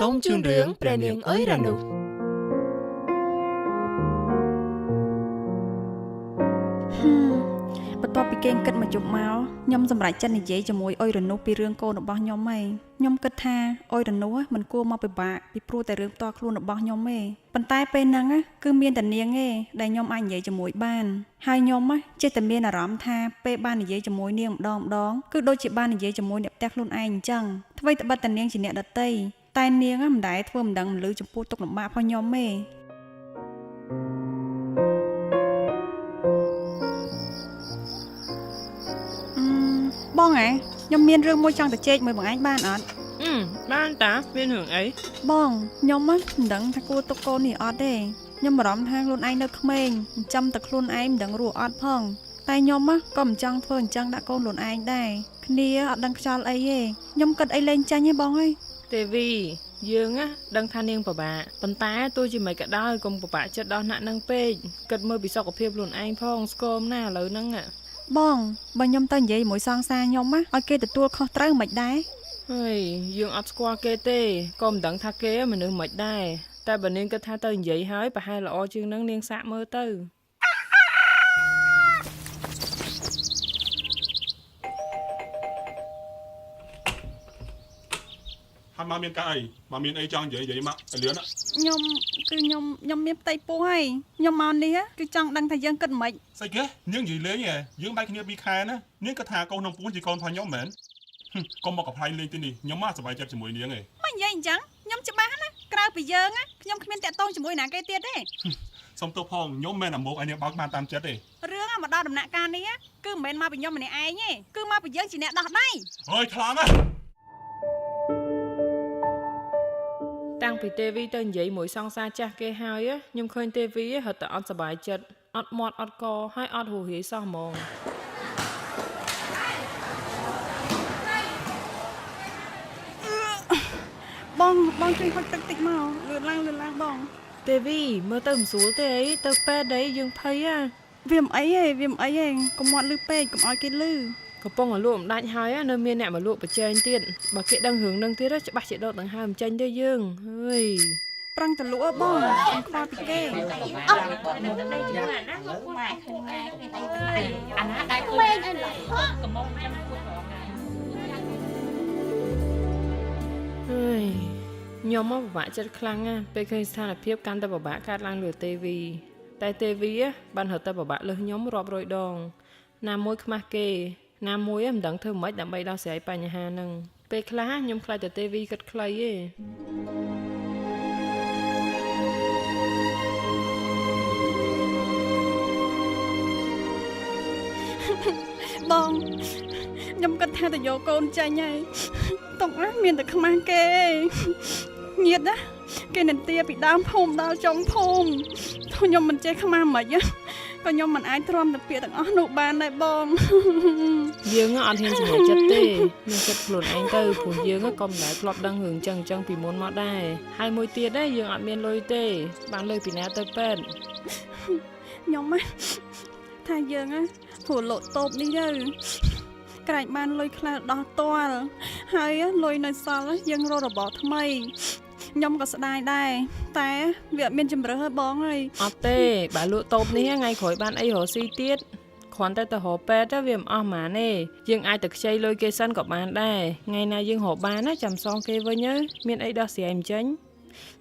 សូមជូនរឿងព្រះនាងអុយរ៉ានុបន្ទាប់ពីគេងគិតមកជប់មកខ្ញុំសម្រេចចិត្តនិយាយជាមួយអុយរ៉ានុពីរឿងកូនរបស់ខ្ញុំហីខ្ញុំគិតថាអុយរ៉ានុមិនគួរមកពិបាកពីព្រោះតែរឿងផ្ទាល់ខ្លួនរបស់ខ្ញុំទេប៉ុន្តែពេលហ្នឹងគឺមានតែនាងទេដែលខ្ញុំអាចនិយាយជាមួយបានហើយខ្ញុំចេះតែមានអារម្មណ៍ថាពេលបាននិយាយជាមួយនាងម្ដងគឺដូចជាបាននិយាយជាមួយអ្នកផ្ទះខ្លួនឯងអញ្ចឹងអ្វីត្បិតតែនាងជាអ្នកដតីតែនាងមិនដែលធ្វើមិនដឹងមិនលឺចំពោះទុកលំបាករបស់ខ្ញុំទេបងខ្ញុំមានរឿងមួយចង់ទៅជែកមួយបងឯងបានអត់បានតាមានរឿងអីបងខ្ញុំមិនដឹងថាគួរទុកកូននេះអត់ទេខ្ញុំបារម្ភថាខ្លួនឯងនៅក្មេងចិញ្ចឹមតែខ្លួនឯងមិនដឹងរស់អត់ផងតែខ្ញុំក៏មិនចង់ធ្វើអញ្ចឹងដាក់កូនខ្លួនឯងដែរគ្នាអត់ដឹងខ្យល់អីទេខ្ញុំគិតអីលេងចាញ់ទេបងអើយទេវីយើងដឹងថានាងពិបាកប៉ុន្តែទោះជាមិនក៏ដោយកុំពិបាកចិត្តដល់ណាក់នឹងពេកគិតមើលពីសុខភាពខ្លួនឯងផងស្គមណាឥឡូវហ្នឹងបងបើខ្ញុំទៅនិយាយមួយសង្សារខ្ញុំឲ្យគេទទួលខុសត្រូវមិនដែរហើយយើងអត់ស្គាល់គេទេក៏មិនដឹងថាគេមនុស្សមិនដែរតែបើនាងគិតថាទៅនិយាយហើយប្រហែលល្អជាងនឹងនាងសាកមើលទៅហាត់មកមានការអីមកមានអីចង់និយាយមកលឿនខ្ញុំមានផ្ទៃពោះហើយខ្ញុំមកនេះគឺចង់ដឹងថាយើងគិតមិនស្អីគេនាងនិយាយលេងយើងបែកគ្នា2ខែណានាងក៏ថាកូនក្នុងពួនជាកូនរបស់ខ្ញុំមែនកុំមកកំ pl ៃលេងទីនេះខ្ញុំមកសប្បាយចិត្តជាមួយនាងឯងមិននិយាយអញ្ចឹងខ្ញុំច្បាស់ណាក្រៅពីយើងខ្ញុំគ្មានតាក់ទងជាមួយណាគេទៀតទេសុំទោសផងខ្ញុំមិនអាមកឲ្យនាងបើកបានតាមចិត្តទេរឿងមកដល់ដំណាក់កាលនេះគឺមិនមែនមកពីខ្ញុំម្នាក់ឯងទេគឺមកពីយើងជាអ្នកដោះដៃអើយខ្លាំងណាស់តាំងពីទេវីទៅនិយាយមួយសង្សារចាស់គេហើយខ្ញុំឃើញទេវីរត់តែអត់សប្បាយចិត្តអត់មាត់អត់កហើយអត់ហូរហៀសោះហ្មងបងជួយហុចទឹកតិចមកលឿនឡើងបងទេវីមើលទៅមិនស្រួលទេអីទៅពេទ្យអីយើងភ័យវាមិនអីទេកុំមាត់លឺពេកកុំឲ្យគេលឺកំពុងលក់មិនដាច់ហើយនៅមានអ្នកមកលក់ប្រជែងទៀតបើគេដឹងរឿងនឹងទៀតច្បាស់ជាដកដង្ហើមចេញទេយើងហើយប្រឹងតលក់បងខ្ញុំខ្វល់ពីគេអាណាដៃពេកអីឡើយកំមុំចាំគួររងហើយខ្ញុំមកពិបាកចិត្តខ្លាំងណាស់ពេលឃើញស្ថានភាពកាន់តែពិបាកកើតឡើងលើទេវីតែទេវីបានរត់ទៅពិបាកលើខ្ញុំរាប់រយដងណាមួយខ្មាស់គេណាមួយមិនដឹងធ្វើម៉េចដើម្បីដោះស្រាយបញ្ហាហ្នឹងពេលខ្លះខ្ញុំខ្លាចតែទេវីគិតខ្លីទេបងខ្ញុំគិតថាទៅយកកូនចាញ់ហើយតុកមានតែខ្មាស់គេញាតណាគេនិន្ទាពីដើមភូមិដល់ចុងភូមិខ្ញុំមិនចេះខ្មាស់មិនក៏ខ្ញុំមិនអាចទ្រាំតែពាក្យទាំងអស់នោះបានដែរបងយើងអត់ហ៊ានសម្រេចចិត្តទេយើងគិតខ្លួនឯងទៅព្រោះយើងក៏មិនដែលធ្លាប់ដឹងរឿងចឹងពីមុនមកដែរហើយមួយទៀតយើងអត់មានលុយទេបានលុយពីណាទៅពេទ្យខ្ញុំថាយើងព្រោះលោកតូបនេះទៅក្រែងបានលុយខ្លះដោះទាល់ហើយលុយនៅសល់យើងរករបរថ្មីខ្ញុំក៏ស្ដាយដែរតែវាអត់មានជំរឿសទេបងអើយអត់ទេបើលក់តូបនេះថ្ងៃក្រោយបានអីរកស៊ីទៀតគ្រាន់តែទៅរកពេទ្យវាមិនអស់ហ្មងទេយើងអាចទៅខ្ចីលុយគេសិនក៏បានដែរថ្ងៃណាយើងរកបានចាំសងគេវិញមានអីដោះស្រាយមិនចេញ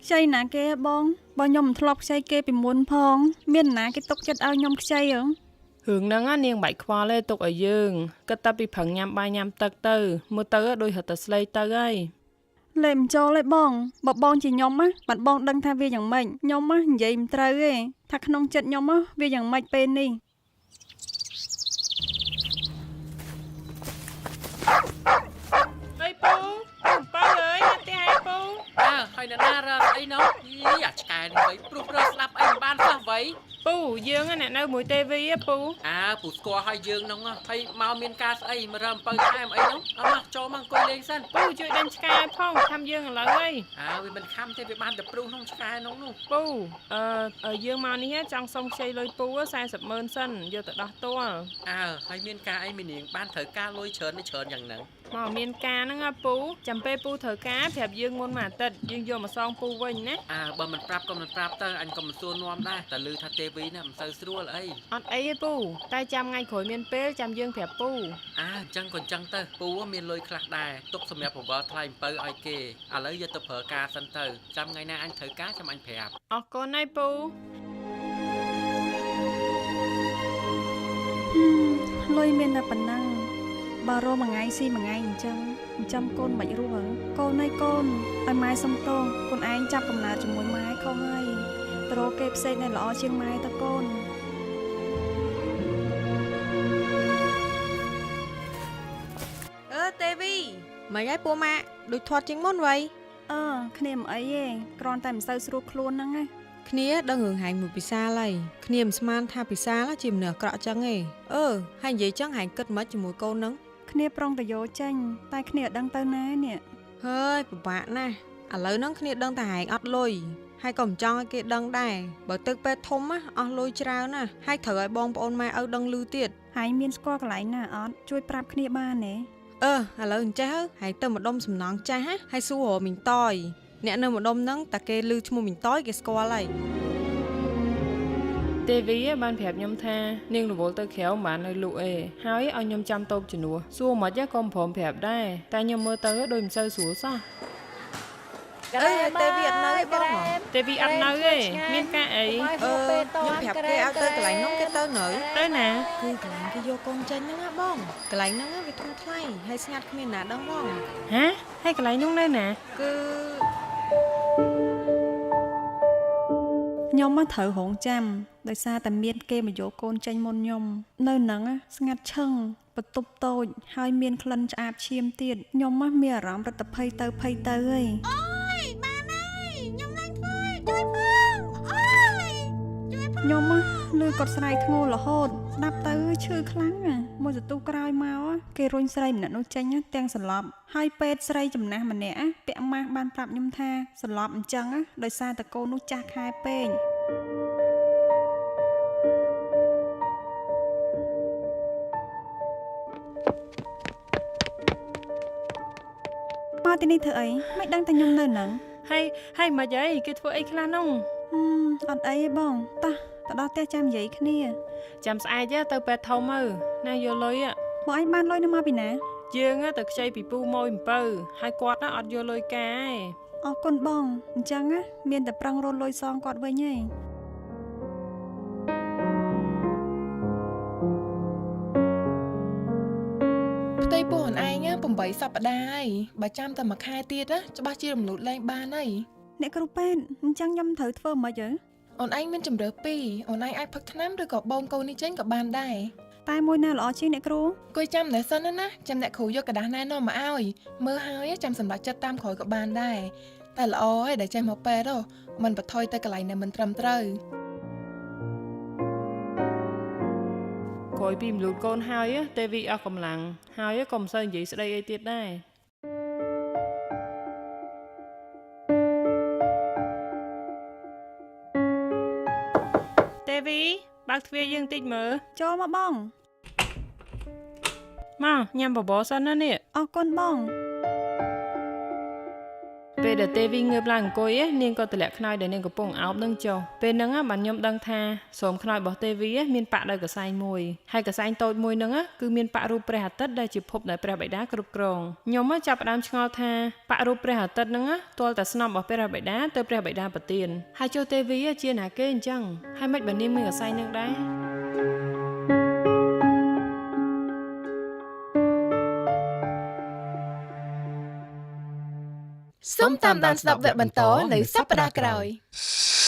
ខ្ចីណាគេបងបើខ្ញុំមិនធ្លាប់ខ្ចីគេពីមុនផងមានណាគេទុកចិត្តឲ្យខ្ញុំខ្ចីហ៎រឿងហ្នឹងនាងបាច់ខ្វល់ទេទុកឲ្យយើងគិតតែពីប្រឹងញ៉ាំបាយញ៉ាំទឹកទៅមើលទៅដូចរត់តែស្លេកទៅហើយលេមិនចូលទេបងបើបងជាខ្ញុំបាត់បងដឹងថាវាយ៉ាងម៉េចខ្ញុំនិយាយមិនត្រូវទេថាក្នុងចិត្តខ្ញុំវាយ៉ាងម៉េចពេលនេះអីពូប៉ៅអើយណាទីឯងពូហើយអ្នកណារត់អីនោះអាឆ្កែនេះវិញព្រោះស្ដាប់អីមិនបានសោះវៃពូយើងអ្នកនៅមួយទេវីពូពូស្គាល់ឲ្យយើងហ្នឹងហើយមកមានការស្អីមករើអំពៅថែមអីនោះអត់មកចូលមកអង្គុយលេងសិនពូជួយដេញឆ្កែផងខំយើងឥឡូវហីវាមិនខំទេវាបានតែព្រុសក្នុងឆ្កែនោះពូយើងមកនេះចង់សុំខ្ចីលុយពូ400000សិនយកទៅដោះទាល់ហើយមានការអីមីនាងបានត្រូវការលុយច្រើនយ៉ាងហ្នឹង មកមានការហ្នឹងពូចាំពេលពូត្រូវការប្រាប់យើងមុនមួយអាទិត្យយើងយកមកសងពូវិញណា បើមិនប្រាប់ក៏មិនប្រាប់ទៅអញក៏មិនសួរនាំដែរតែឮថាទេវីណាមិនសូវស្រួលអី អត់អីទេពូតែចាំថ្ងៃក្រោយមានពេលចាំយើងប្រាប់ពូ អញ្ចឹងក៏អញ្ចឹងទៅពូមានលុយខ្លះដែរទុកសម្រាប់បង្វិលថ្លៃអំពៅឲ្យគេឥឡូវយកទៅប្រើការសិនទៅចាំថ្ងៃណាអញត្រូវការចាំអញប្រាប់ អរគុណហើយពូ លុយមានតែប៉ុណ្ណឹងបើរមួយថ្ងៃស៊ីមួយថ្ងៃអញ្ចឹងចាំកូនមិនរស់ហើកូនឲ្យកូនឲ្យម៉ែសុំទោសកូនឯងចាប់កំណើតជាមួយម៉ែខុសហើយទៅរកគេផ្សេងដែលល្អជាងម៉ែទៅកូន ទេវីមិនឲ្យពូម៉ាក់ដូចធាត់ជាងមុនវ៉ៃ គ្នាមិនអីទេគ្រាន់តែមិនសូវស្រួលខ្លួនហ្នឹងណា គ្នាដឹងរឿងហែងមួយពិសាលហើយគ្នាមិនស្មានថាពិសាលជាមនុស្សអាក្រក់ចឹងទេហើយនិយាយចឹងហែងគិតមិនជាមួយកូនហ្នឹង គ្នាប្រុងតែយកចេញតែគ្នាអត់ដឹងទៅណានេះ ហើយពិបាកណាស់ឥឡូវហ្នឹងគ្នាដឹងតែហែងអត់លុយហើយក៏មិនចង់ឲ្យគេដឹងដែរបើទឹកពេទ្យធំណាអស់លុយច្រើនណាស់ហើយត្រូវឲ្យបងប្អូនម៉ែឪដឹងឮទៀត ហើយមានស្គាល់កន្លែងណាអត់ជួយប្រាប់គ្នាបានទេ ឥឡូវអញ្ចេះហើយទៅម្ដុំសំណងចាស់ហើយសួររមីងតយអ្នកនៅម្ដុំហ្នឹងតែគេឮឈ្មោះមីងតយគេស្គាល់ហើយ ទេវីបានប្រាប់ខ្ញុំថានាងរវល់ទៅក្រៅមិនបាននៅលក់អេហើយឲ្យខ្ញុំចាំតូបជំនួសសួរមិនក៏មិនព្រមប្រាប់ដែរតែខ្ញុំមើលទៅដូចមិនសូវស្រួលសោះ ទេវីអត់នៅទេបង ទេវីអត់នៅទេមានការអី ខ្ញុំប្រាប់គេឲ្យទៅកន្លែងនោះគេទៅនៅ ទៅណា គឺកន្លែងគេយកកូនចេញហ្នឹងណាបងកន្លែងហ្នឹងវាធំថ្លៃហើយស្ងាត់គ្មានណាដឹងបង ហាហើយកន្លែងនោះនៅណា គឺ ខ្ញុំមកត្រូវរងចាំដោយសារតែមានគេមកយកកូនចេញមុនខ្ញុំនៅហ្នឹងស្ងាត់ឈឹងបន្ទប់តូចហើយមានក្លិនឆ្អាបឈាមទៀតខ្ញុំមានអារម្មណ៍រត់ទៅភ័យទៅហើយ ខ្ញុំលឺគាត់ស្រែកធ្ងោរហូតស្ដាប់ទៅឈឺខ្លាំងមួយសន្ទុះក្រោយមកគេរុញស្រីម្នាក់នោះចេញទាំងសន្លប់ហើយពេទ្យស្រីចំណាស់ម្នាក់ពាក់ម៉ាស់បានប្រាប់ខ្ញុំថាសន្លប់អញ្ចឹងដោយសារតែកូននោះចាស់ខែពេកមកទីនេះធ្វើអីមិនដឹងតែខ្ញុំនៅហ្នឹង ហើយមិនអីគេធ្វើអីខ្លះនោះ អត់អីទេបងតោះទៅដល់ផ្ទះចាំនិយាយគ្នា ចាំស្អែកទៅពេទ្យធំទៅណាយកលុយ បងឯងបានលុយនៅមកពីណា យើងទៅខ្ចីពីពូម៉ួយអំពៅហើយគាត់អត់យកលុយកាឯង អរគុណបងអញ្ចឹងមានតែប្រឹងរត់លុយសងគាត់វិញឯង ផ្ទៃពោះអនឯង8សប្តាហ៍ហើយបើចាំតែមួយខែទៀតច្បាស់ជារំលូតលែងបានហើយ អ្នកគ្រូពេទ្យអញ្ចឹងខ្ញុំត្រូវធ្វើម៉េច អូនឯងមានជំរើសពីរអូនឯងអាចផឹកថ្នាំឬក៏បូមកូននេះចេញក៏បានដែរ តែមួយណាល្អជាងអ្នកគ្រូ គួយចាំតែសិនណាចាំអ្នកគ្រូយកกระดาษណែនាំមកឲ្យមើលហើយចាំសម្រាប់ចិត្តតាមក្រោយក៏បានដែរតែល្អហើយដែលចេះមកពេទ្យមិនបន្ថយទៅកន្លែងដែលមិនត្រឹមត្រូវ ក្រោយពីមលូតកូនហើយទេវីអស់កម្លាំងហើយក៏មិនសូវនិយាយស្ដីអីទៀតដែរទេវីបើកទ្វារយើងតិចមើល ចូលមកបង មកញ៉ាំបបរសិនណានេះ អរគុណបង ពេលដែលទេវីងើបឡើងអង្គុយនាងក៏ទម្លាក់ខ្នើយដែលនាងកំពុងអោបនឹងចុះពេលហ្នឹងបានខ្ញុំដឹងថាសូមខ្នើយរបស់ទេវីមានប៉ាក់ដោយកសែងមួយហើយកសែងតូចមួយហ្នឹងគឺមានប៉ាក់រូបព្រះអាទិត្យដែលជាភពដែលព្រះបិតាគ្រប់គ្រងខ្ញុំចាប់ផ្ដើមឆ្ងល់ថាប៉ាក់រូបព្រះអាទិត្យហ្នឹងទាល់តែស្នំរបស់ព្រះបិតាទៅព្រះបិតាប្រទានហើយចុះទេវីជាណាគេអញ្ចឹងហើយមិនបាននាងមានកសែងហ្នឹងដែរ សូមតាមដានស្ដាប់វគ្គបន្តនៅសប្តាហ៍ក្រោយ